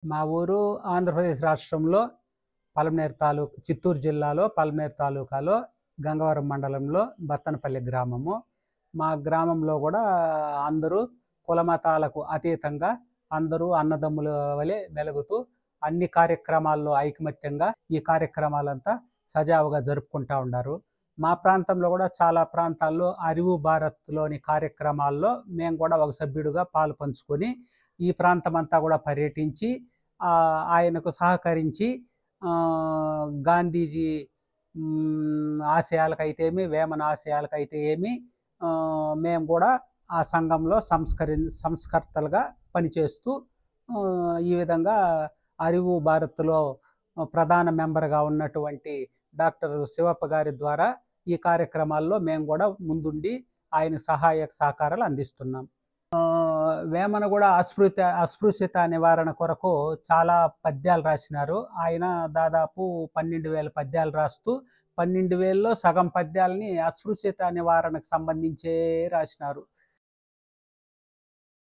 మా ఊరు ఆంధ్రప్రదేశ్ రాష్ట్రంలో పలమనేరు తాలూకు చిత్తూరు జిల్లాలో పలమనేరు తాలూకాలో గంగవరం మండలంలో బత్తనపల్లి గ్రామము. మా గ్రామంలో కూడా అందరూ కులమతాలకు అతీతంగా అందరూ అన్నదమ్ముల వలె మెలుగుతూ అన్ని కార్యక్రమాల్లో ఐకమత్యంగా ఈ కార్యక్రమాలంతా సజావుగా జరుపుకుంటా ఉన్నారు. మా ప్రాంతంలో కూడా చాలా ప్రాంతాల్లో అరివు భారత్లోని కార్యక్రమాల్లో మేము కూడా ఒక సభ్యుడిగా పాలు పంచుకొని ఈ ప్రాంతం అంతా కూడా పర్యటించి ఆయనకు సహకరించి గాంధీజీ ఆశయాలకైతేమి వేమన ఆశయాలకైతే ఏమి మేము కూడా ఆ సంఘంలో సంస్కర్తలుగా పనిచేస్తూ ఈ విధంగా అరివు భారత్లో ప్రధాన మెంబర్గా ఉన్నటువంటి డాక్టర్ శివప్ప గారి ద్వారా ఈ కార్యక్రమాల్లో మేము కూడా ముందుండి ఆయన సహాయక సహకారాలు అందిస్తున్నాం. వేమన కూడా అస్పృశ్యత నివారణ కొరకు చాలా పద్యాలు రాసినారు. ఆయన దాదాపు 12,000 పద్యాలు రాస్తూ 12,000లో సగం పద్యాలని అస్పృశ్యత నివారణకు సంబంధించే రాసినారు.